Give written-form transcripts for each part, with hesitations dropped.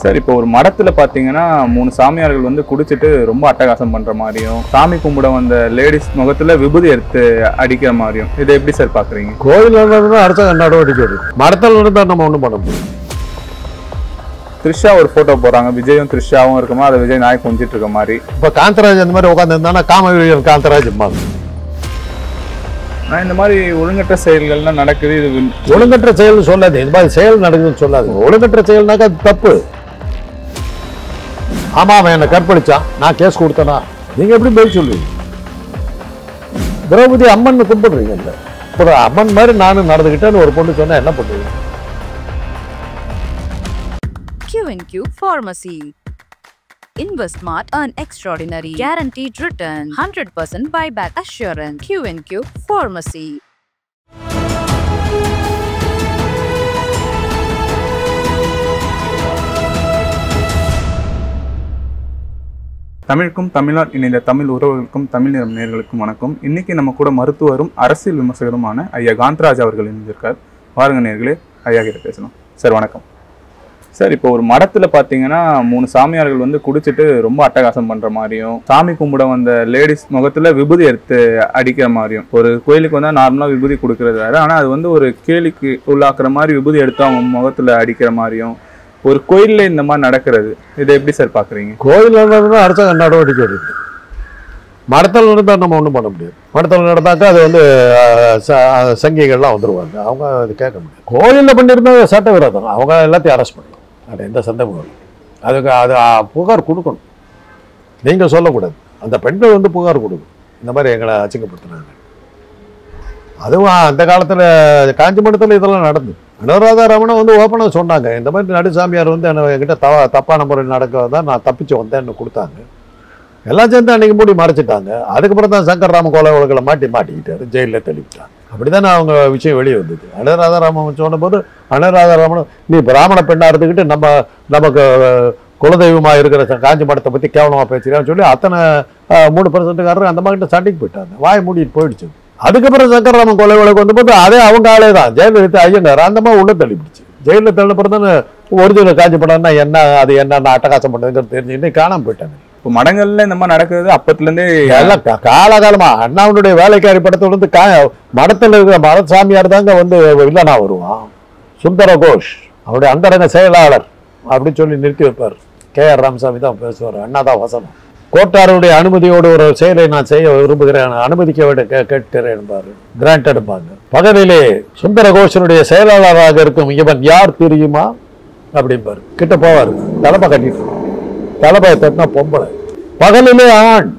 Sir, இப்போ ஒரு மடத்துல பாத்தீங்கன்னா 3 சாமியார்கள் வந்து குடிச்சிட்டு ரொம்ப அட்டகாசம் பண்ற மாதிரியும், சாமி கும்பிட வந்த லேடிஸ் முகத்துல விபூதி எடுத்து அடிக்கிற மாதிரியும், இதை எப்படி சார் பாக்குறீங்க? கோயில்ல இருந்தா அரசாங்க நடவடிக்கை எடுக்கும், மடத்துல இருந்தா நம்ம ஒண்ணும் பண்ண முடியும். த்ரிஷா ஒரு போட்டோ போறாங்க, விஜயும் த்ரிஷாவும் இருக்குமா, அதை விஜய் நாய் கொஞ்சிட்டு இருக்க மாதிரி. இப்ப காந்தராஜ் அந்த மாதிரி உட்காந்து இருந்தானா காமவீரன் காந்தராஜ் நான் இந்த மாதிரி ஒழுங்கற்ற செயல்கள்லாம் நடக்குது, இது ஒழுங்கற்ற செயல் சொல்லாது, இந்த மாதிரி செயல் நடக்குதுன்னு சொல்லாது. ஒழுங்கற்ற செயல்னாக்கா அது தப்பு. ஆமா, அவன் என்ன கற்பழிச்சான், நான் கேஸ் கொடுத்தனா, நீங்க எப்படி பதில் சொல்லுவீங்க? திரௌபதி அம்மன் கும்பிடுறீங்க, இல்ல ஒரு அம்மன் மாதிரி நானும் நடந்துகிட்டேன்னு ஒரு பொண்ணு சொன்னா என்ன பண்ணுவீங்க? Q&Q Pharmacy. Invest smart, earn extraordinary, guaranteed return, 100% buyback assurance. Q&Q Pharmacy. தமிழுக்கும் தமிழ்நாடு இணைந்த தமிழ் உறவுகளுக்கும் தமிழ் நேயர்களுக்கும் வணக்கம். இன்னைக்கு நம்ம கூட மருத்துவரும் அரசியல் விமர்சகருமான ஐயா காந்தராஜ் அவர்கள் இணைந்திருக்கார். பாருங்க நேயர்களே, ஐயா கிட்ட பேசணும். சார் வணக்கம். சார், இப்போ ஒரு மடத்துல பாத்தீங்கன்னா 3 சாமியார்கள் வந்து குடிச்சிட்டு ரொம்ப அட்டகாசம் பண்ற மாதிரியும், சாமி கும்பிட வந்த லேடிஸ் முகத்துல விபூதி எடுத்து அடிக்கிற மாதிரியும், ஒரு கோயிலுக்கு வந்தா நார்மலா விபூதி கொடுக்கறது வேற, ஆனா அது வந்து ஒரு கேலிக்கு உள்ளாக்குற மாதிரி விபூதி எடுத்து அவங்க முகத்துல அடிக்கிற மாதிரியும் ஒரு கோயில்ல இந்த மாதிரி நடக்கிறது, இதை எப்படி சார் பாக்குறீங்க? கோயில்ல இருந்தா அரசாங்க நடவடிக்கை எடுக்கும், மடத்தில் இருந்தா நம்ம ஒன்றும் பண்ண முடியாது. மடத்தில் நடந்தாக்கா அது வந்து சங்கிகள்லாம் வந்துருவாங்க, அவங்க அது கேட்க முடியாது. கோயிலில் பண்ணியிருந்தா சட்டவிரோதம், அவங்க எல்லாத்தையும் அரெஸ்ட் பண்ணலாம், அது எந்த சந்தேகமும் இல்லை. அதுக்கு அது புகார் கொடுக்கணும், நீங்கள் சொல்லக்கூடாது. அந்த பெண்கள் வந்து புகார் கொடுக்கணும், இந்த மாதிரி எங்களை அச்சிங்கப்படுத்தினாங்க. அதுவும் அந்த காலத்தில் காஞ்சிபுரத்தில் இதெல்லாம் நடந்து அனுராதாராமனை வந்து ஓப்பனாக சொன்னாங்க, இந்த மாதிரி நடுசாமியார் வந்து என்கிட்ட தப்பான முறையில் நடக்க தான் நான் தப்பிச்சு வந்தேன்னு கொடுத்தாங்க. எல்லாம் சேர்ந்து அன்றைக்கி மூடி மறைச்சிட்டாங்க. அதுக்கப்புறம் தான் சங்கர் ராம கொலை வழக்கில் மாட்டிக்கிட்டாரு, ஜெயிலில் தள்ளிவிட்டாங்க. அப்படி தானே அவங்க விஷயம் வெளியே வந்தது. அனுராதாராமன் சொன்னபோது அனுராதாராமன் நீ பிராமண பெண்ணாக இருந்துக்கிட்டு நமக்கு குலதெய்வமாக இருக்கிற காஞ்சி மடத்தை பற்றி கேவலமாக பேசுகிறான்னு சொல்லி அத்தனை 3% அந்த மாதிரி சண்டைக்கு போயிட்டாங்க, வாய் மூடிட்டு போயிடுச்சு. அதுக்கப்புறம் சங்கர்ராமன் கொலை வழக்கு வந்தபோது அதே அவங்க ஆளே தான் ஜெயலலிதா ஐயங்கார் அந்த மாதிரி உள்ள தள்ளிப்பிடிச்சு. ஜெயிலில் தள்ளினப்புறம் தானே ஒரிஜினல் காஞ்சி படம்னா என்ன, அது என்னென்ன அட்டகாசம் பண்ணுறதுங்கிறது தெரிஞ்சுக்கிட்டு காணாமல் போயிட்டாங்க. இப்போ மடங்கள்ல இந்த மாதிரி நடக்கிறது அப்பத்துலேருந்தே எல்லாம் காலகாலமா. அண்ணாவுடைய வேலைக்காரி படத்துல வந்து மடத்தில் இருக்கிற மடசாமியார் தாங்க வந்து வில்லனா வருவான். சுந்தர கோஷ் அவருடைய அந்தரங்க செயலாளர் அப்படின்னு சொல்லி நிறுத்தி வைப்பார். KR ராமசாமி தான் பேசுவார், அண்ணா தான் வசனம். கோட்டாருடைய அனுமதியோடு ஒரு செயலை நான் செய்ய விரும்புகிறேன், அனுமதிக்க விட கேட்கிறேன் என்பாரு, கிராண்ட் எடுப்பாங்க. பகலிலே சுந்தர கோஷனுடைய செயலாளராக இருக்கும் இவன் யார் தெரியுமா அப்படிம்பாரு. கிட்ட போவாரு, தலைமை கட்டிட்டு தலைமையை தட்டினா பொம்பளை, பகலிலே ஆண்,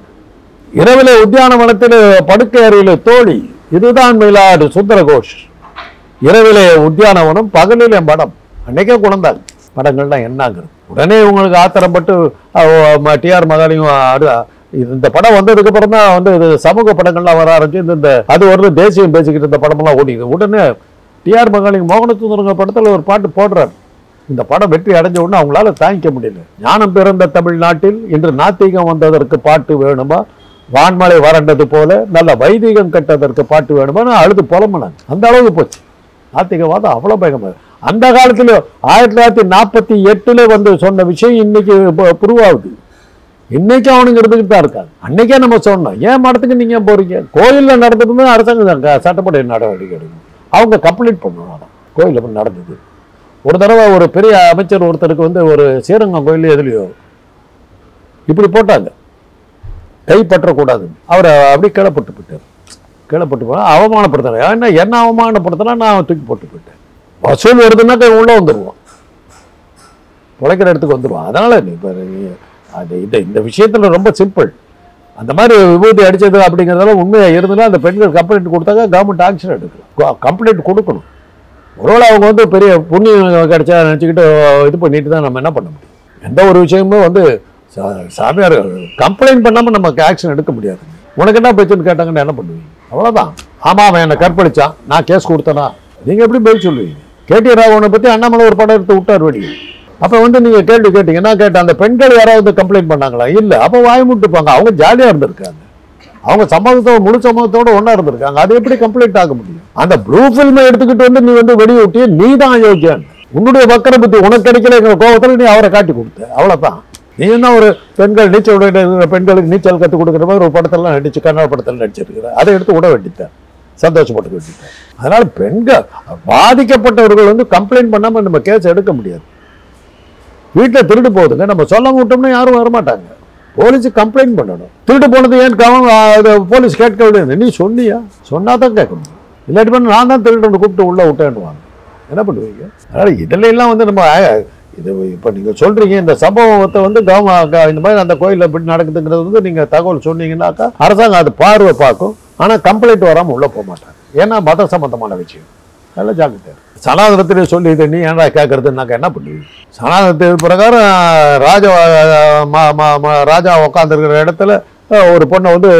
இரவிலே உத்தியானவனத்தில் படுக்கை அறையிலே தோழி. இதுதான் மயிலாடு சுந்தர கோஷ். இரவிலே உத்தியானவனம், பகலிலே மடம். அன்னைக்கே குழந்தாங்க படங்கள்லாம் என்னங்கிறது. உடனே உங்களுக்கு ஆத்திரப்பட்டு TR மகாலிங்கம் இந்த படம் வந்ததுக்கு அப்புறம் தான் வந்து இது சமூக படங்கள்லாம் வர ஆரம்பிச்சு. இந்த அது ஒரு தேசியம் பேசிக்கிட்டு இந்த படமெல்லாம் ஓடிக்குது. உடனே TR மகாலிங்கம் மோகனசுந்தரங்க படத்தில் ஒரு பாட்டு போடுறாரு. இந்த படம் வெற்றி அடைஞ்ச உடனே அவங்களால தாங்கிக்க முடியல. ஞானம் பிறந்த தமிழ்நாட்டில் இன்று நாத்திகம் வந்ததற்கு பாட்டு வேணுமா, வான்மலை வறண்டது போல நல்ல வைதிகம் கட்டதற்கு பாட்டு வேணுமா அழுது புலம்புனாங்க. அந்த அளவுக்கு போச்சு நாத்திகவாதம், அவ்வளோ பயங்கரமாக. அந்த காலத்துல 1948 வந்து சொன்ன விஷயம் இன்னைக்கு ப்ரூவ் ஆகுது. இன்னைக்கு அவனுங்க இருந்துக்கிட்டு தான் இருக்காங்க. அன்னைக்கே நம்ம சொன்னோம், ஏன் மடத்துக்கு நீங்க போறீங்க? கோயிலில் நடந்தது அரசாங்கம் சட்டப்படி நடவடிக்கை எடுக்கணும், அவங்க கம்ப்ளீட் பண்ணணும். கோயிலில் நடந்தது. ஒரு தடவை ஒரு பெரிய அமைச்சர் ஒருத்தருக்கு வந்து ஒரு ஸ்ரீரங்கம் கோயில் எதுலையோ இப்படி போட்டாங்க, கைப்பற்றக்கூடாது. அவரை அப்படி கீழப்பட்டு போயிட்டார். கீழப்பட்டு போனா அவமானப்படுத்துறாங்க. ஏன்னா என்ன அவமானப்படுத்தினா நான் தூக்கி போட்டு போயிட்டேன். வசூல் வருதுன்னா உள்ள வந்துடுவோம், உழைக்கிற இடத்துக்கு வந்துடுவோம். அதனால இப்போ அது இந்த விஷயத்துல ரொம்ப சிம்பிள். அந்த மாதிரி விபூதி அடிச்சது அப்படிங்கிறதெல்லாம் உண்மையாக இருந்தாலும் அந்த பெண்கள் கம்ப்ளைண்ட் கொடுத்தாங்க, கவர்மெண்ட் ஆக்ஷன் எடுக்கணும், கம்ப்ளைண்ட் கொடுக்கணும். ஒருவேளை அவங்க வந்து பெரிய புண்ணியம் கிடைச்சா நினச்சிக்கிட்டு இது பண்ணிட்டு தான் நம்ம என்ன பண்ண முடியும்? எந்த ஒரு விஷயமுமே வந்து சாமியார் கம்ப்ளைண்ட் பண்ணாமல் நமக்கு ஆக்ஷன் எடுக்க முடியாது. உனக்கு என்ன பிரச்சனை கேட்டாங்கன்னு என்ன பண்ணுவீங்க? அவ்வளோதான். ஆமாம், அவன் என்னை கற்பழிச்சான், நான் கேஸ் கொடுத்தேனா, நீங்கள் எப்படி பதில் சொல்லுவீங்க? KT ராகவனை பற்றி அண்ணாமலை ஒரு படம் எடுத்து விட்டார் வெடி. அப்போ வந்து நீங்கள் கேள்வி கேட்டீங்க, நான் கேட்டேன் அந்த பெண்கள் யாராவது கம்ப்ளைண்ட் பண்ணாங்களா? இல்லை. அப்போ வாய் முட்டுப்பாங்க, அவங்க ஜாலியாக இருந்திருக்காங்க, அவங்க சமூகத்தோட முழு சமூகத்தோட ஒன்றா இருந்திருக்காங்க. அது எப்படி கம்ப்ளைண்ட் ஆக முடியும்? அந்த ப்ளூ ஃபில்மை எடுத்துக்கிட்டு வந்து நீ வந்து வெடி விட்டிய நீ தான் யோக்கியான். உன்னுடைய வக்கர புத்தி உனக்கு கிடைக்கலங்கிற கோபத்தில் நீ அவரை காட்டி கொடுத்த, அவ்வளோதான். நீ என்ன ஒரு பெண்கள் நீச்சல் பெண்களுக்கு நீச்சல் கற்றுக் கொடுக்குற மாதிரி ஒரு படத்தெல்லாம் நடிச்சு கன்னட படத்தில் நடிச்சிருக்கிற, அதை எடுத்து விட வேண்டித்தேன், சந்தோஷப்பட்டு வேண்டித்தேன். அதனால பெண்கள் பாதிக்கப்பட்டவர்கள் வந்து கம்ப்ளைண்ட் பண்ணாமல் நம்ம கேஸ் எடுக்க முடியாது. வீட்டில் திருடு போகுதுங்க, நம்ம சொல்ல விட்டோம்னா யாரும் வரமாட்டாங்க. போலீஸுக்கு கம்ப்ளைண்ட் பண்ணணும். திருடு போனது ஏன் போலீஸ் கேட்க விடுது, நீ சொன்னியா, சொன்னா தான் கேட்க முடியும். இல்லாட்டி பண்ண நான் தான் திருடு கூப்பிட்டு உள்ள விட்டேன்னுவாங்க. என்ன பண்ணுவீங்க? அதனால் இதில் எல்லாம் வந்து நம்ம இது இப்போ நீங்கள் சொல்கிறீங்க இந்த சம்பவத்தை வந்து இந்த மாதிரி அந்த கோயிலில் எப்படி நடக்குதுங்கிறது வந்து நீங்கள் தகவல் சொன்னீங்கன்னாக்கா அரசாங்கம் அது பார்வை பார்க்கும். ஆனால் கம்ப்ளைண்ட் வராமல் உள்ளே போக மாட்டாங்க. ஏன்னா மத சம்பந்தமான விஷயம். அதெல்லாம் ஜாக்கிரதை. சனாதனத்திலே சொல்லி இதை நீ ஏன்டா கேட்கறதுனாக்கா என்ன பண்ணுவீங்க? சனாதனத்தின் பிரகாரம் ராஜா உட்காந்துருக்கிற இடத்துல ஒரு பொண்ணை வந்து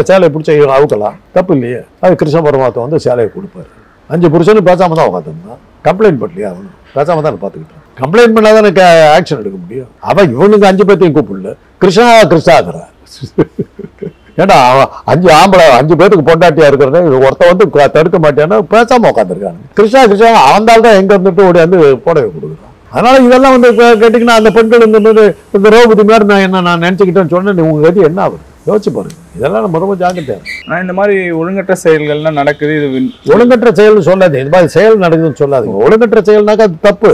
சேலையை பிடிச்சி அவுக்கலாம், தப்பு இல்லையே. அது கிருஷ்ண பரமாத்மா வந்து சேலையை கொடுப்பாரு. 5 புருஷனும் பேசாமல் தான் உட்காந்துருந்தான். கம்ப்ளைண்ட் பண்ணலையா? அவனு பேசாமல் தான் பார்த்துக்கிட்டான். கம்ப்ளைண்ட் பண்ணாதான் எனக்கு ஆக்ஷன் எடுக்க முடியும். அவன் இவனுக்கு 5 பேர்த்தையும் கூப்பிடல, கிருஷ்ணாங்கிறான். ஏன்னா 5 ஆம்பளை 5 பேருக்கு பொண்டாட்டியா இருக்கிறத ஒருத்த வந்து தடுக்க மாட்டேன்னா பேசாம உட்காந்துருக்காங்க. கிருஷ்ணா அவந்தால் தான் எங்க இருந்துட்டு ஓடி வந்து புடவை கொடுக்குறான். அதனால இதெல்லாம் வந்து கேட்டீங்கன்னா அந்த பெண்கள் இந்த திரௌபதி மாதிரி நான் நினைச்சுக்கிட்டேன்னு சொன்னேன். உங்க கதி என்ன ஆகுது யோசிச்சு பாருங்க. இதெல்லாம் நம்ம ரொம்ப ஜாக்கிரதை. இந்த மாதிரி ஒழுங்கற்ற செயல்கள்லாம் நடக்குது. இது ஒழுங்கற்ற செயல்னு சொல்லாது, இந்த மாதிரி செயல் நடக்குதுன்னு சொல்லாதீங்க. ஒழுங்கற்ற செயல்னாக்கா அது தப்பு.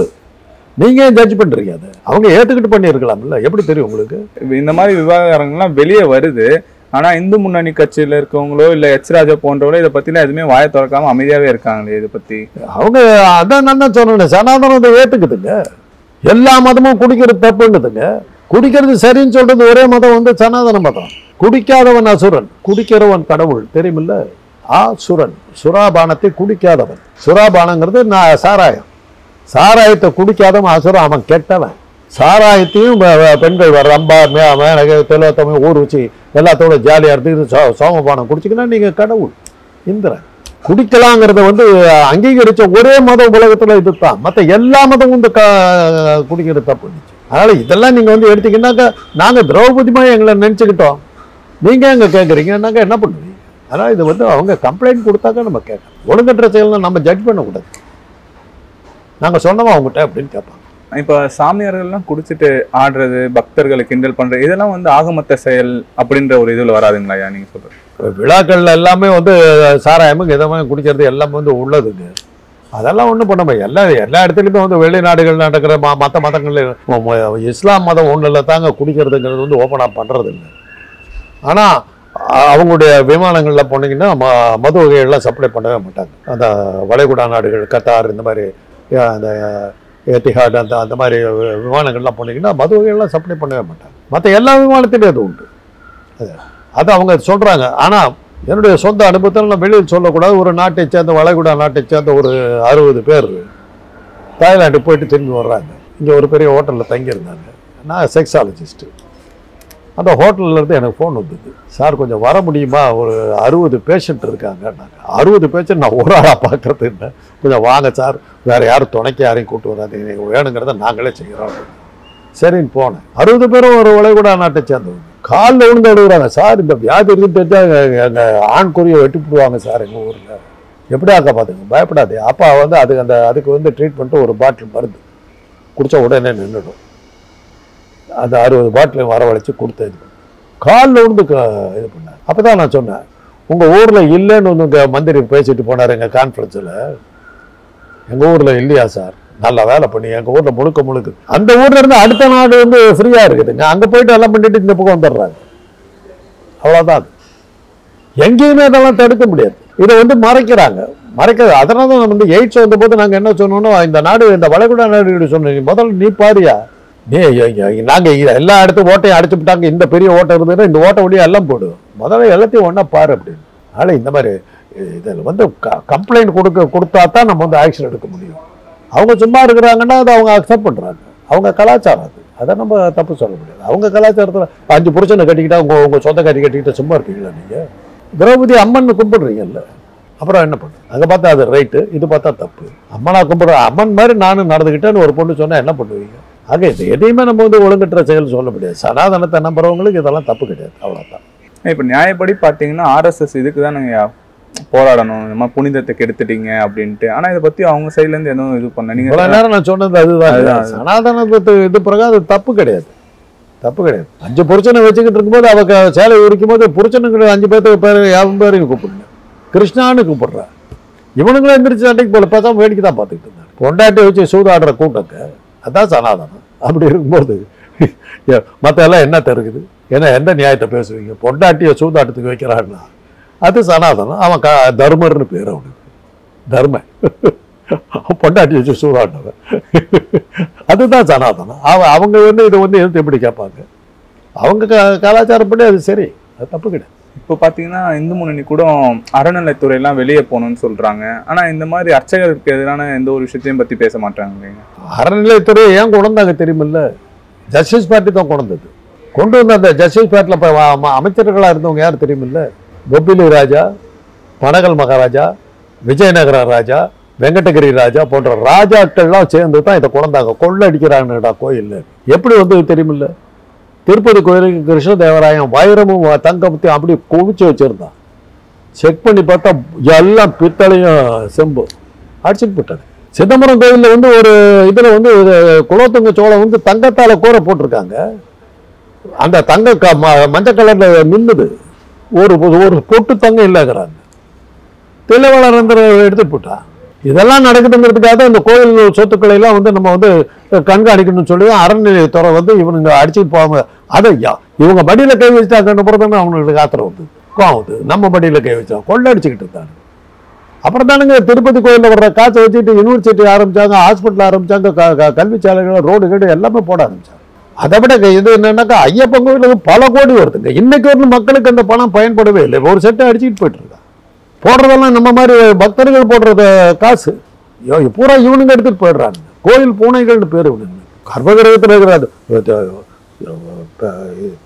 நீங்க ஏன் ஜட்ஜ் பண்றீங்க? அதை அவங்க ஏற்றுக்கிட்டு பண்ணியிருக்கலாம்ல, எப்படி தெரியும் உங்களுக்கு? இந்த மாதிரி விவகாரங்கள்லாம் வெளியே வருது. ஆனா இந்து முன்னணி கட்சியில இருக்கவங்களோ இல்ல எச் ராஜா போன்றவங்களோ இதை பத்திலாம் எதுவுமே வாயை திறக்காம அமைதியாவே இருக்காங்களே. இதை பத்தி அவங்க அதான் நான் சொன்னேன், சனாதனத்தை ஏத்துக்குதுங்க. எல்லா மதமும் குடிக்கிறது தப்புங்குதுங்க. குடிக்கிறது சரின்னு சொல்றது ஒரே மதம் வந்து சனாதன மதம். குடிக்காதவன் அசுரன், குடிக்கிறவன் கடவுள், தெரியுமில்ல? சுரன், சுராபானத்தை குடிக்காதவன். சுராபானங்கிறது சாராயம். சாராயத்தை குடிக்காதவன் அசுரன், அவன் கெட்டவன். சாராயத்தையும் பெண்கள் ரம்பா தெலுவத்தமிழ் ஊர் வச்சு எல்லாத்தோட ஜாலியாக இருந்து சோமபானம் குடிச்சிங்கன்னா நீங்கள் கடவுள், இந்திரன். குடிக்கலாங்கிறத வந்து அங்கீகரித்த ஒரே மதம் உலகத்தில் இதுதான். மற்ற எல்லா மதமும் இந்த குடிக்கிறது தப்பு. அதனால் இதெல்லாம் நீங்கள் வந்து எடுத்தீங்கன்னாக்கா நாங்கள் திரௌபதிமாக எங்களை நினச்சிக்கிட்டோம், நீங்கள் எங்கே கேட்குறீங்கன்னாக்கா என்ன பண்ணுவீங்க? அதனால் இது வந்து அவங்க கம்ப்ளைண்ட் கொடுத்தாக்கா நம்ம கேட்கணும். ஒழுங்கற்ற செயல்னா நம்ம ஜட்ஜ் பண்ணக்கூடாது. நாங்கள் சொன்னோமா அவங்ககிட்ட அப்படின்னு கேட்பாங்க. இப்போ சாமியார்கள்லாம் குடிச்சிட்டு ஆடுறது, பக்தர்களை கிண்டல் பண்றது, இதெல்லாம் வந்து ஆகமத்த செயல் அப்படின்ற ஒரு இதுல வராதுங்களா நீங்க சொல்றது? விழாக்கள்ல எல்லாமே வந்து சாராயமும் இதமாக குடிக்கிறது எல்லாமே வந்து உள்ளதுங்க. அதெல்லாம் ஒன்றும் பண்ண முடியாது. எல்லா இடத்துலையுமே வந்து வெளிநாடுகள் நடக்கிற மற்ற மதங்கள் இஸ்லாம் மதம் ஒன்றில் தாங்க குடிக்கிறதுங்கிறது வந்து ஓப்பனாக பண்ணுறது இல்லை. ஆனால் அவங்களுடைய விமானங்களில் போனீங்கன்னா மது வகைகள்லாம் சப்ளை பண்ணவே மாட்டாங்க. அந்த வளைகுடா நாடுகள், கத்தார், இந்த மாதிரி அந்த எத்திஹாட் அந்த மாதிரி விமானங்கள்லாம் போனீங்கன்னா மது வகைகள்லாம் சப்ளை பண்ணவே மாட்டாங்க. மற்ற எல்லா விமானத்திலையும் அது உண்டு. அது அவங்க சொல்கிறாங்க. ஆனால் என்னுடைய சொந்த அனுபவத்தில் நான் வெளியில் சொல்லக்கூடாது. ஒரு நாட்டை சேர்ந்த வளைகுடா நாட்டை சேர்ந்த ஒரு 60 பேர் தாய்லாண்டு போயிட்டு திரும்பி வர்றாங்க. இங்கே ஒரு பெரிய ஹோட்டலில் தங்கியிருந்தாங்க. நான் செக்ஸாலஜிஸ்ட்டு. அந்த ஹோட்டல்லேருந்து எனக்கு ஃபோன் வந்தது, சார் கொஞ்சம் வர முடியுமா, ஒரு 60 பேஷண்ட் இருக்காங்க. நாங்கள் 60 பேஷண்ட் நான் ஒரு ஆளாக பார்க்குறது இல்லை, கொஞ்சம் வாங்க சார், வேறு யாரும் துணைக்கு யாரையும் கூப்பிட்டு வராது, நீங்கள் வேணுங்கிறத நாங்களே செய்கிறோம். சரின்னு போனேன். 60 பேரும் ஒரு வளைகுடா நாட்டை சேர்ந்தவங்க. காலில் விழுந்து எடுக்கிறாங்க, சார் இந்த வியாதி இருக்குன்னு தெரிஞ்சால் எங்கள் ஆண் குறியை வெட்டி விடுவாங்க சார் எங்கள் ஊரில், எப்படி ஆக்க பார்த்துங்க, பயப்படாது. அப்பா வந்து அதுக்கு வந்து ட்ரீட்மெண்ட்டு ஒரு பாட்டில் மருந்து குடித்தா உடனே நின்றுடும். அந்த 60 பாட்டிலையும் வரவழைச்சி கொடுத்தது. காலில் விழுந்து இது பண்ணேன். அப்போ தான் நான் சொன்னேன், உங்கள் ஊரில் இல்லைன்னு வந்து மந்திரி பேசிட்டு போனார் எங்கள் கான்ஃபரன்ஸில். எங்கள் ஊரில் இல்லையா சார், நல்லா வேலை பண்ணி எங்கள் ஊரில் முழுக்க அந்த ஊரில் இருந்து அடுத்த நாடு வந்து ஃப்ரீயாக இருக்குதுங்க, அங்கே போயிட்டு எல்லாம் பண்ணிட்டு இந்த பக்கம் வந்துடுறாங்க. அவ்வளோதான். எங்கேயுமே இதெல்லாம் தடுக்க முடியாது. இதை வந்து மறைக்கிறாங்க. அதனால தான் வந்து எய்ட்ஸ் வந்தபோது நாங்கள் என்ன சொன்னோன்னா, இந்த நாடு இந்த வளைகுடா நாடு சொன்னீங்க, முதல்ல நீ பாரியா, நாங்கள் எல்லா இடத்துக்கும் ஓட்டையும் அடிச்சு விட்டாங்க, இந்த பெரிய ஓட்டை இருந்ததுன்னா இந்த ஓட்டை வழியாக எல்லாம் போடுவோம், முதல்ல எல்லாத்தையும் ஒன்றா பாரு அப்படின்னு. அதனால் இந்த மாதிரி இதில் வந்து கம்ப்ளைண்ட் கொடுத்தா தான் நம்ம வந்து ஆக்ஷன் எடுக்க முடியும். அவங்க சும்மா இருக்கிறாங்கன்னா அதை அவங்க அக்செப்ட் பண்ணுறாங்க, அவங்க கலாச்சாரம் அது, அதை நம்ம தப்பு சொல்ல முடியாது. அவங்க கலாச்சாரத்தில் 5 புருஷனை கட்டிக்கிட்டா உங்கள் சொந்தக்காரி கட்டிக்கிட்ட சும்மா இருப்பீங்களா நீங்கள்? திரௌபதி அம்மன் கும்பிடுறீங்கல்ல, அப்புறம் என்ன பண்ணு? அங்கே பார்த்தா அது ரைட்டு, இது பார்த்தா தப்பு. அம்மனா கும்பிட்ற அம்மன் மாதிரி நானும் நடந்துக்கிட்டேன்னு ஒரு பொண்ணு சொன்னால் என்ன பண்ணுவீங்க? ஆக இது எதையுமே நம்ம வந்து ஒழுங்கற்ற செயல் சொல்ல முடியாது. சனாதனத்தை நம்புறவங்களுக்கு இதெல்லாம் தப்பு கிடையாது, அவ்வளோதான். இப்போ நியாயப்படி பார்த்தீங்கன்னா ஆர்எஸ்எஸ் இதுக்கு தான் போராடணும், இந்த மாதிரி புனிதத்தை கெடுத்துட்டீங்க அப்படின்ட்டு. ஆனா இதை பத்தி அவங்க சைட்ல இருந்து எதுவும் இது பண்ண நீங்க இவ்வளவு நேரம் நான் சொன்னது அதுதான். சனாதனத்தை இது பிறகு அது தப்பு கிடையாது. 5 புருஷனை வச்சுக்கிட்டு இருக்கும்போது அவ சேலை உரிக்கும் போது புருஷனுக்கு 5 பேர்த்துக்கு பேர் 50 பேரையும் கூப்பிடுங்க, கிருஷ்ணான்னு கூப்பிடுறா. இவனுங்களும் எந்திரிச்சு சண்டைக்கு போல பார்த்தா வேடிக்கை தான் பார்த்துக்கிட்டு இருந்தாங்க. பொண்டாட்டி வச்சு சூதாடுற கூட்டத்தை அதான் சனாதனம். அப்படி இருக்கும்போது மற்ற எல்லாம் என்ன தருக்குது? ஏன்னா எந்த நியாயத்தை பேசுவீங்க? பொண்டாட்டியை சூதாட்டத்துக்கு வைக்கிறான்னா அது சனாதனம். அவன் தர்மர்னு பேர் அவனுக்கு, தர்ம பொண்டாட்டி வச்சு சூதாடினவன், அதுதான் சனாதனம். அவங்க இதை எதிர்த்து எப்படி கேட்பாங்க? அவங்க கலாச்சாரப்படி அது சரி, அது தப்பு கிடையாது. இப்போ பார்த்தீங்கன்னா இந்து முன்னணி கூட அறநிலைத்துறையெல்லாம் வெளியே போகணும்னு சொல்றாங்க. ஆனா இந்த மாதிரி அர்ச்சகருக்கு எதிரான எந்த ஒரு விஷயத்தையும் பத்தி பேச மாட்டாங்க. அறநிலைத்துறை ஏன் கொண்டாங்க தெரியுமில்ல? ஜஸ்டிஸ் பார்ட்டி தான் கொண்டது. கொண்டு வந்த அந்த ஜஸ்டிஸ் பார்ட்டியில் அமைச்சர்களாக இருந்தவங்க யார் தெரியுமில்ல? பொப்பிலி ராஜா, பனகல் மகாராஜா, விஜயநகர ராஜா, வெங்கடகிரி ராஜா போன்ற ராஜாக்கள்லாம் சேர்ந்து தான் இதை கொண்டாங்க. கொள்ளடிக்கிறாங்கடா கோயில். எப்படி வந்து தெரியுமில்ல? திருப்பதி கோயிலுக்கு கிருஷ்ணதேவராயன் வைரமும் தங்கத்தையும் அப்படி குவிச்சு வச்சிருந்தான். செக் பண்ணி பார்த்தா எல்லாம் பித்தளையும் செம்பு அடிச்சுட்டு போட்டாங்க. சிதம்பரம் கோயிலில் வந்து ஒரு இதில் வந்து குலோத்துங்க சோழம் வந்து தங்கத்தால் கூரை போட்டிருக்காங்க. அந்த தங்க மஞ்சள் கலரில் மின்னுது. ஒரு பொட்டு தங்கம் இல்லைங்கிறாங்க. திலவளரந்தர் எடுத்துட்டு போட்டா. இதெல்லாம் நடக்குதுங்கிறதுக்காக அந்த கோயில் சொத்துக்களை எல்லாம் வந்து நம்ம வந்து கண்காணிக்கணும்னு சொல்லி அறநிலையத்துறை வந்து இவனுங்க அடிச்சுட்டு போகாம அதை இவங்க படியில கை வச்சுட்டாங்கன்னு பிறகு அவங்களுக்கு ஆத்திரம் வந்து கோவம். நம்ம படியில கை வச்சா கொள்ளடிச்சுக்கிட்டு இருந்தாங்க. அப்புறம் தானுங்க திருப்பதி கோயிலில் வர்ற காசை வச்சுட்டு யூனிவர்சிட்டி ஆரம்பிச்சாங்க, ஹாஸ்பிட்டல் ஆரம்பிச்சாங்க, கல்வி சாலைகள், ரோடு கீடு எல்லாமே போட ஆரம்பிச்சாங்க. அதை விட இது என்னன்னாக்கா ஐயப்பன் கோயிலுக்கு பல கோடி வருதுங்க. இன்னைக்கு வந்து மக்களுக்கு அந்த பணம் பயன்படவே இல்லை. ஒரு செட்டை அடிச்சுட்டு போயிட்டு இருக்கா. போடுறதெல்லாம் நம்ம மாதிரி பக்தர்கள் போடுறத காசு பூரா இவனுங்க எடுத்துட்டு போயிடுறாங்க. கோயில் பூனைகள்னு பேர் இவனுங்க. கர்ப்பகிரகத்தில் இருக்கிறாரு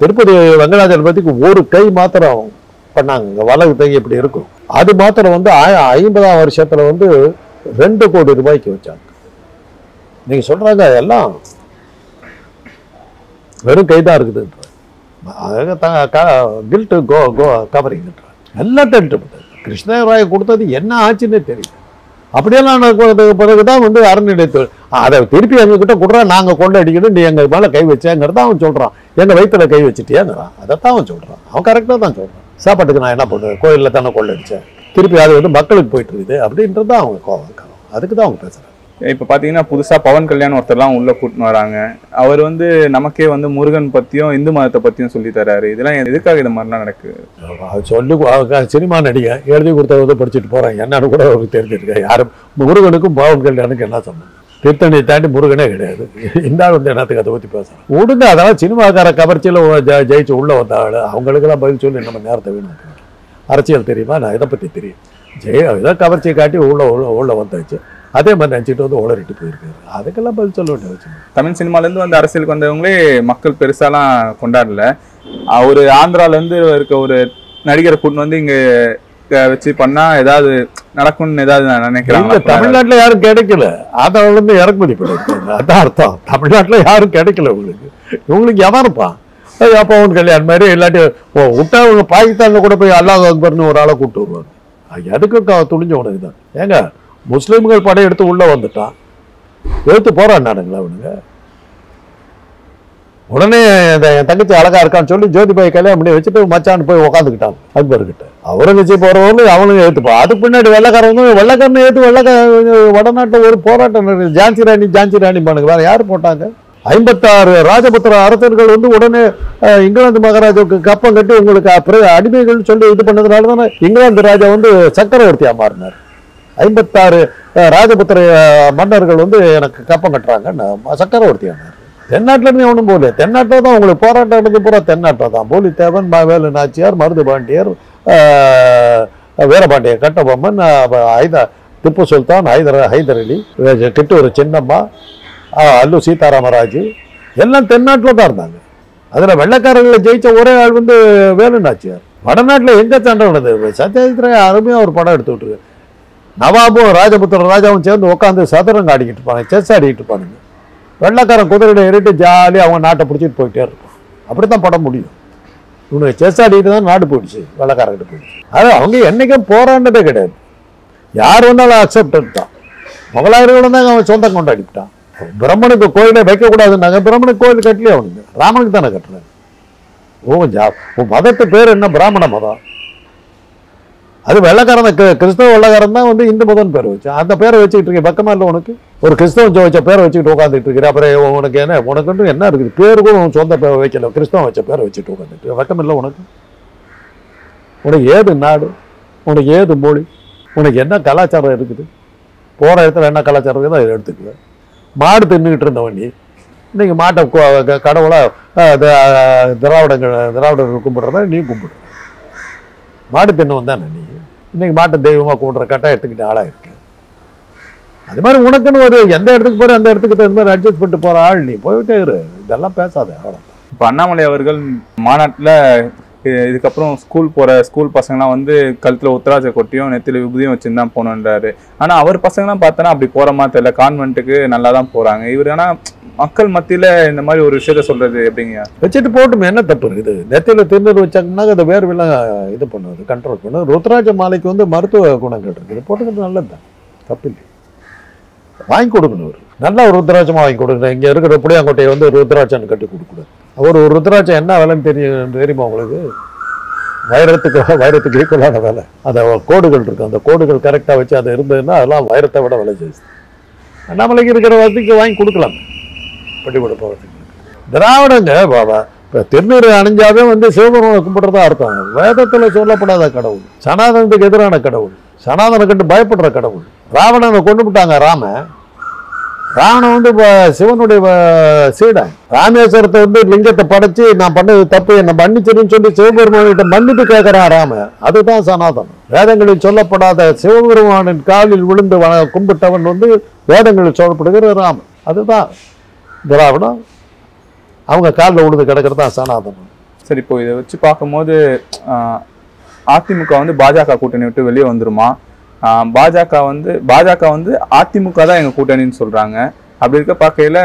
திருப்பதி வெங்கடாஜலபதிக்கு ஒரு கை மாத்திரம் பண்ணாங்க. வலது கை இப்படி இருக்கும். அது மாத்திரம் வந்து 50ஆம் வருஷத்துல வந்து 2 கோடி ரூபாய்க்கு வச்சாங்க. நீங்க சொல்றாங்க எல்லாம் வெறும் கைதான் இருக்குது. கில்ட்டு கவரிங் எல்லாம் தட்டு. கிருஷ்ணராய கொடுத்தது என்ன ஆச்சுன்னே தெரியல. அப்படியெல்லாம் பிறகுதான் வந்து அறநிலையத்துறை அதை திருப்பி எங்ககிட்ட கொடுறா, நாங்கள் கொண்டு அடிக்கணும், நீ எங்கள் மேலே கை வச்சேங்கிறத அவன் சொல்கிறான். எங்கள் வயிற்றுல கை வச்சுட்டியாங்கிறான். அதைத்தான் அவன் சொல்கிறான். அவன் கரெக்டாக தான் சொல்கிறான். சாப்பாட்டுக்கு நான் என்ன பண்ணுவேன்? கோயிலில் தானே கொண்டு அடித்தேன், திருப்பி அது வந்து மக்களுக்கு போயிட்டு இருக்குது அப்படின்றது தான் அவங்க கோவம். அதுக்கு தான் அவங்க பேசுகிறாங்க. இப்போ பார்த்தீங்கன்னா புதுசாக பவன் கல்யாண் ஒருத்தர்லாம் உள்ளே கூட்டின்னு வராங்க. அவர் வந்து நமக்கே வந்து முருகன் பற்றியும் இந்து மதத்தை பற்றியும் சொல்லி தராரு. இதெல்லாம் எதுக்காக இது மாதிரிலாம் நடக்குது? சொல்லி சினிமா நடிகை எழுதி கொடுத்தவங்க படிச்சுட்டு போகிறாங்க. என்னன்னு கூட அவருக்கு தெரிஞ்சிருக்கேன். யாரும் முருகனுக்கும் பவன் கல்யாணுக்கும் என்ன சம்பந்தம்? திருத்தணியை தாண்டி முருகனே கிடையாது. இந்த ஆள் வந்து என்னத்துக்கு அதை பற்றி பேசுகிறேன்? விடுங்க. அதெல்லாம் சினிமாக்கார கவர்ச்சியில் ஜெயிச்சு உள்ளே வந்த ஆள். அவங்களுக்கெல்லாம் பதில் சொல்லி நம்ம நேரத்தை வேணும். அரசியல் தெரியுமா? நான் இதை பற்றி தெரியும். இதை கவர்ச்சியை காட்டி உள்ள வந்தாச்சு. அதே மாதிரி நினச்சிட்டு வந்து உளறிட்டு போயிருக்காரு. அதுக்கெல்லாம் பதில் சொல்ல வேண்டிய வச்சு. தமிழ் சினிமாலேருந்து வந்து அரசியலுக்கு வந்தவங்களே மக்கள் பெருசாலாம் கொண்டாடல. ஒரு ஆந்திராலேருந்து இருக்க ஒரு நடிகரை கூட்டு வந்து இங்கே வச்சு பண்ணா ஏதாவது நடக்கும்னு ஏதாவது நான் நினைக்கிறேன். தமிழ்நாட்டில் யாரும் கிடைக்கல. அதை வந்து இறக்குமதி பண்ணிருக்காங்க. அதான் அர்த்தம். தமிழ்நாட்டில் யாரும் கிடைக்கல. இவங்களுக்கு எவருப்பா? அப்போ அவன் கல்யாணம் மாதிரி இல்லாட்டி விட்டா அவங்க பாகிஸ்தானில் கூட போய் அல்லாஹ் அக்பர்னு ஒரு ஆளை கூப்பிட்டு வருவாங்க. எதுக்கு துணிஞ்ச உனக்கு தான். ஏங்க முஸ்லீம்கள் படம் எடுத்து உள்ள வந்துட்டான், எடுத்து போறான்னானுங்களா அவனுங்க? உடனே என் தங்கச்சி அழகா இருக்கான்னு சொல்லி ஜோதிபாய் கல்யாணம் பண்ணி வச்சுட்டு மச்சான்னு போய் உட்காந்துக்கிட்டான் அக்பர்கிட்ட. அவுரங்கசீப் போறவங்க அவனுங்க ஏற்றுப்பா. அதுக்கு பின்னாடி வெள்ளக்காரனை ஏற்று வடநாட்டில் ஒரு போராட்டம் ஜான்சி ராணி பானுங்க. வேற யாரு போட்டாங்க? 56 ராஜபுத்திர அரசர்கள் வந்து உடனே இங்கிலாந்து மகாராஜாவுக்கு கப்பம் கட்டி உங்களுக்கு அடிமைகள் சொல்லி இது பண்ணதுனால தானே இங்கிலாந்து ராஜா வந்து சக்கரவர்த்தியா மாறினார். 56 ராஜபுத்திர மன்னர்கள் வந்து எனக்கு கப்பம் கட்டுறாங்க, சக்கரவர்த்தியானார். தென்னாட்டில இருந்து ஒன்றும் போல. தென்னாட்டில் தான் உங்களுக்கு போராட்டம் எடுத்து பூரா தென்னாட்டில் தான். பூலித்தேவன், வேலு நாச்சியார், மருது பாண்டியர், வீரபாண்டிய கட்டபொம்மன், திப்பு சுல்தான், ஹைதர் அலி, கிட்டூர் சின்னம்மா, அல்லு சீதாராமராஜு எல்லாம் தென்னாட்டில் தான் இருந்தாங்க. அதில் வெள்ளைக்காரர்களை ஜெயிச்ச ஒரே ஆள் வந்து வேலு நாச்சியார். வடநாட்டில் எங்கே சண்டை நடந்தது? சத்யஜித் ராய் அருமையாக ஒரு படம் எடுத்து விட்டுருக்கு. நவாபும் ராஜபுத்திர ராஜாவும் சேர்ந்து உட்காந்து சதுரங்க ஆடிக்கிட்டு இருப்பாங்க, செஸ் ஆடிக்கிட்டு இருப்பானுங்க. வெள்ளைக்காரன் குதிரையில ஏறிட்டு ஜாலியாக அவங்க நாட்டை பிடிச்சிட்டு போயிட்டே இருப்பான். அப்படித்தான் படம் முடியும். இவனுக்கு செஸ் ஆடிட்டு தான் நாடு போயிடுச்சு, வெள்ளக்காரங்கிட்ட போயிடுச்சு. அது அவங்க என்னைக்கும் போராண்டதே கிடையாது. யார் வந்தாலும் அக்செப்டட் தான். முகலாயர்களும் தான் அவன் சொந்தம் கொண்டாடிவிட்டான். பிரம்மனுக்கு கோயிலை வைக்கக்கூடாதுன்னாங்க, பிரம்மனுக்கு கோயில் கட்டலையே அவனுங்க, ராமனுக்கு தானே கட்டுறேன். உன் மதத்து பேர் என்ன? பிராமண மதம். அது வெள்ளக்காரன், கிறிஸ்தவ வெள்ளக்காரன் தான் வந்து இந்து மதம் பேரை வச்சு அந்த பேரை வச்சுக்கிட்டு இருக்கேன். பக்கமா இல்லை உனக்கு? ஒரு கிறிஸ்தவன் வச்ச பேரை வச்சுக்கிட்டு உட்காந்துட்டு இருக்கிற. அப்புறம் உனக்கு என்ன, உனக்கு என்ன இருக்குது? பேரு கூட உன் சொந்த பேரை வைக்கல, கிறிஸ்தவன் வச்ச பேரை வச்சுட்டு உட்காந்துட்டு பக்கம் இல்லை உனக்கு? உனக்கு ஏது நாடு? உனக்கு ஏது மொழி? உனக்கு என்ன கலாச்சாரம் இருக்குது? போகிற இடத்துல என்ன கலாச்சாரம் இருக்குதோ அதை எடுத்துக்குவேன். மாடு தின்னுக்கிட்டு இருந்தவன் நீ இன்னைக்கு மாட்டை கடவுளாக திராவிடர்கள் கும்பிட்ற மாதிரி நீ கும்பிடுற. மாடு தின்னவன் தானே நீ. இன்னைக்கு மாட்டை தெய்வமாக கும்பிட்ற கட்டாயத்துக்கிட்ட ஆளாக இருக்கு. அது மாதிரி உனக்குன்னு ஒரு எந்த இடத்துக்கு போகிற அந்த இடத்துக்கு தகுந்த மாதிரி அட்ஜஸ்ட் பண்ணிட்டு போகிற ஆள் நீ. போயிட்டே இரு, இதெல்லாம் பேசாத. அவ்வளோ. இப்போ அண்ணாமலை அவர்கள் மாநாட்டில் இதுக்கப்புறம் ஸ்கூல் பசங்களாம் வந்து கழுத்தில் உத்தராஜ கொட்டியும் நெத்தில விபூதியும் வச்சுன்னு தான் போகணுன்றாரு. ஆனால் அவர் பசங்களாம் பார்த்தோன்னா அப்படி போகிற மாதிரி தெரியல, கான்வென்ட்டுக்கு நல்லா தான் போகிறாங்க. இவர் ஆனால் மக்கள் மத்தியில் இந்த மாதிரி ஒரு விஷயத்த சொல்கிறது எப்படிங்க? வச்சுட்டு போட்டும், என்ன தப்பு இருக்குது? நெத்தியில் திருநூறு வச்சாங்கன்னா அதை வேர்வெல்லாம் இது பண்ணுவது, கண்ட்ரோல் பண்ணுவது. ருத்ராட்ச மாலைக்கு வந்து மருத்துவ குணங்கள் இருக்குது, போட்டுக்கிறது நல்லது தான், தப்பு இல்லை. வாங்கி கொடுக்கணும். ஒரு நல்ல ஒரு ருத்ராட்சமாக வாங்கி கொடுக்கணும். இங்கே இருக்கிற புளியாங்கோட்டையை வந்து ருத்ராட்சம் கட்டி கொடுக்கூடாது. ஒரு ருத்ராட்சம் என்ன விலைன்னு தெரியுமா உங்களுக்கு? வைரத்துக்கு ஈக்குவலான விலை. அந்த கோடுகள் இருக்கு, அந்த கோடுகள் கரெக்டாக வச்சு அது இருந்ததுன்னா அதெல்லாம் வைரத்தை விட விலை ஜாஸ்தி. அண்ணாமலைக்கு இருக்கிற வசதிக்கு வாங்கி கொடுக்கலாம். பட்டி கொடுப்பவர்களுக்கு திராவிடங்க இப்போ திருநீர் அணிஞ்சாவே வந்து சிவபெருமானை கும்பிட்றதா அர்த்தம். வேதத்தில் சொல்லப்படாத கடவுள், சனாதனத்துக்கு எதிரான கடவுள், சனாதனை கண்டு பயப்படுற கடவுள். ராவணனை கொண்டு விட்டாங்க. ராவணன் வந்து சிவனுடைய சீடன். ராமேஸ்வரத்தை வந்து லிங்கத்தை படைச்சு நான் பண்ணது தப்பு, என்னை மன்னிச்சிருன்னு சொல்லி சிவபெருமானிட்ட மன்னிப்பு கேட்கிறான் ராமன். அதுதான் சனாதனம். வேதங்களில் சொல்லப்படாத சிவபெருமானின் காலில் விழுந்து கும்பிட்டவன் வந்து வேதங்களில் சொல்லப்படுகிற ராமன். அதுதான் திராவிடம். அவங்க காலில் விழுந்து கிடக்கிறது தான் சனாதனம். சரி, இப்போ இதை வச்சு பார்க்கும்போது அதிமுக வந்து பாஜக கூட்டணி விட்டு வெளியே வந்துருமா? பாஜக வந்து அதிமுக தான் எங்க கூட்டணின்னு சொல்றாங்க. அப்படி இருக்க பார்க்கையில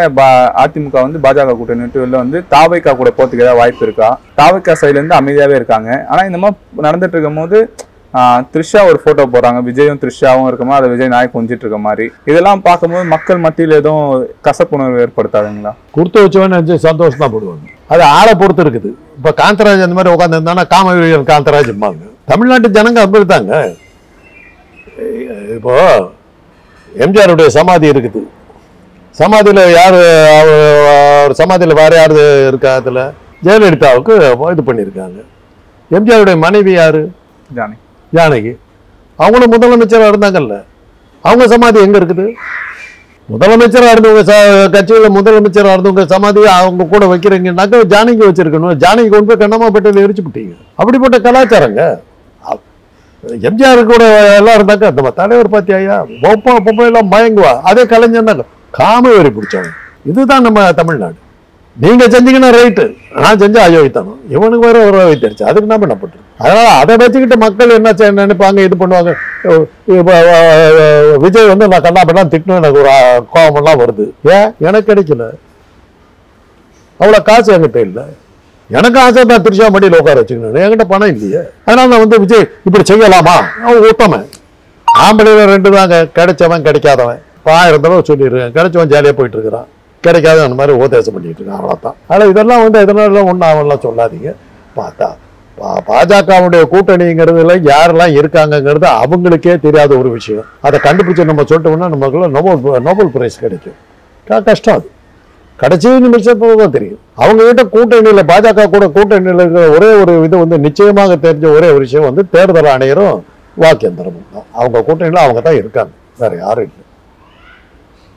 அதிமுக வந்து பாஜக கூட்டணி விட்டு வெளில வந்து தாவைக்கா கூட போறதுக்கு ஏதாவது வாய்ப்பு இருக்கா? தாவைக்கா சைட்ல இருந்து அமைதியாவே இருக்காங்க. ஆனா இந்த மாதிரி நடந்துட்டு இருக்கும் போது த்ரிஷா ஒரு போட்டோ போடுறாங்க, விஜயும் த்ரிஷாவும் இருக்குமா, அதை விஜய் நாய் கொஞ்சிட்டு இருக்க மாதிரி. இதெல்லாம் பார்க்கும்போது மக்கள் மத்தியில் எதுவும் கசப்புணர்வு ஏற்படுத்தாதுங்களா? கொடுத்து வச்சவன்னு சந்தோஷம் தான் போடுவாங்க. அது ஆளை பொறுத்து இருக்குது. இப்ப காந்தராஜ் அந்த மாதிரி உட்காந்து இருந்தானா காமவீரன் காந்தராஜ் இருப்பாங்க. தமிழ்நாட்டு ஜனங்க அப்படி தாங்க. இப்போ எம்ஜிஆருடைய சமாதி இருக்குது. சமாதியில் யார், சமாதியில் வேற யாரு இருக்கா? அதில் ஜெயலலிதாவுக்கு இது பண்ணியிருக்காங்க. எம்ஜிஆருடைய மனைவி யாரு? ஜானகி. அவங்களும் முதலமைச்சராக இருந்தாங்கல்ல. அவங்க சமாதி எங்க இருக்குது? முதலமைச்சராக இருந்தவங்க கட்சியில் முதலமைச்சராக இருந்தவங்க சமாதி அவங்க கூட வைக்கிறீங்கன்னாக்க ஜானகி வச்சிருக்கணும். ஜானகி கொண்டு போய் கண்ணமாப்பேட்டையில் எரிச்சு விட்டீங்க. அப்படிப்பட்ட கலாச்சாரங்க. எம்ஜிஆர் கூட எல்லாம் இருந்தாக்க நம்ம தலைவர் பார்த்தியா பொம்மையெல்லாம் மயங்குவா. அதே கலைஞர்னாக்க காமவெறி பிடிச்சவங்க. இதுதான் நம்ம தமிழ்நாடு. நீங்க செஞ்சீங்கன்னா ரைட்டு, நான் செஞ்சா அயோக்கியத்தனம். இவனுக்கு வேற ஒரு வைத்திருச்சு, அதுக்கு நாம என்ன பண்றது? அதனால அதை வச்சுக்கிட்டு மக்கள் என்ன நினைப்பாங்க, இது பண்ணுவாங்க. விஜய் வந்து நான் கண்ணாப்பெல்லாம் திட்டணும், எனக்கு ஒரு கோபமெல்லாம் வருது. ஏன்? எனக்கு கிடைக்கல, அவ்வளோ காசு என்கிட்ட இல்லை. எனக்கு ஆசை தான் திருச்சா மடியில் உட்கார வச்சுக்கணும், என்கிட்ட பணம் இல்லையே. அதனால நான் வந்து விஜய் இப்படி செய்யலாமா? அவன் ஊட்டமன். ஆம்பளையில ரெண்டு தாங்க, கிடைச்சவன் கிடைக்காதவன். 1000 தடவை சொல்லிடுறேன். கிடைச்சவன் ஜாலியாக போயிட்டு இருக்கிறான், கிடைக்காத அந்த மாதிரி உபதேசம் பண்ணிட்டு இருக்கான், அவ்வளோதான். ஆனால் இதெல்லாம் வந்து இதனால ஒன்றும் அவன்லாம் சொல்லாதீங்க. பார்த்தா பாஜகவுடைய கூட்டணிங்கிறதுல யாரெல்லாம் இருக்காங்கிறது அவங்களுக்கே தெரியாத ஒரு விஷயம். அதை கண்டுபிடிச்சு நம்ம சொல்லிட்டோம்னா நமக்குள்ள நோபல் பிரைஸ் கிடைக்கும். கஷ்டம். அது கடைசி நிமிஷம் தெரியும். அவங்க கிட்ட கூட்டணியில் பாஜக கூட கூட்டணியில் இருக்கிற ஒரே ஒரு இது வந்து நிச்சயமாக தெரிஞ்ச ஒரே ஒரு விஷயம் வந்து தேர்தல் ஆணையரும் வாக்கியந்திரமும் தான். அவங்க கூட்டணியில் அவங்க தான் இருக்காங்க, வேற யாரும் இல்லை.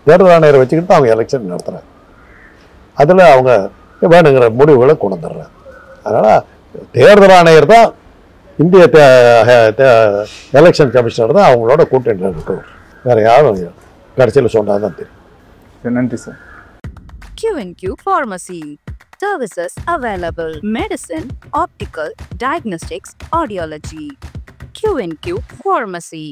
தேர்தல் ஆணையரை வச்சுக்கிட்டு அவங்க எலெக்ஷன் நடத்துகிறாங்க. அதில் அவங்க வேணுங்கிற முடிவுகளை கொண்டு வந்துடுறாங்க. அதனால் தேர்தல் ஆணையர் தான் இந்திய எலெக்ஷன் கமிஷனர் தான் அவங்களோட கூட்டணியில் இருக்கவர். வேற யாரும் கடைசியில் சொன்னால் தான் தெரியும். நன்றி sir. Q&Q Pharmacy. Services available: medicine, optical, diagnostics, audiology. Q&Q Pharmacy.